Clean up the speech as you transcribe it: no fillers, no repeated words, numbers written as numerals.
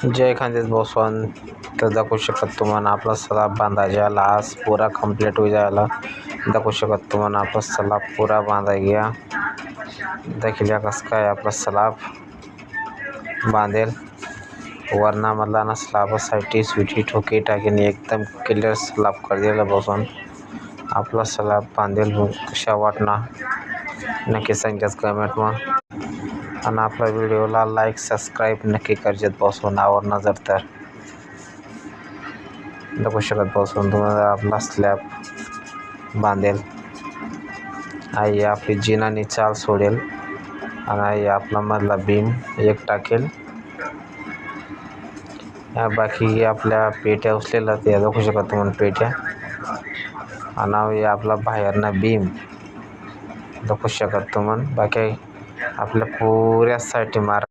जय खानदेश बसवन तर दाखवू शकत तुम्हाला आपला सलाब बांधायचा आज पुरा कंप्लीट हो जायला दाखवू शकत तुम्हाला आपला सलाब पुरा बांधा गया देखिए कसं काय आपला सलाब बांधेल वरना मधला ना स्लॅबसाठी स्विटी ठोके टाकीन एकदम क्लिअर स्लॅब कर दिला बसून आपला सलाब बांधेल कशा वाटणार नक्की सांगताच कमेंटમાં आणि आपल्या व्हिडिओला लाईक सबस्क्राईब नक्की करजेत बसून आवड नजर तर दाखवू शकत बसून तुम्हाला आपला स्लॅब बांधेल आई आपली जिनानी चाल सोडेल आणि आई आपला मधला बीम एक टाकेल बाकी आपल्या पेट्या उचलेल्या ते दाखवू शकत तुम्हाला पेट्या आणि आपला बाहेरना बीम दाखवू शकत तुम्हाला बाकी आपल्या पुऱ्या साठी मार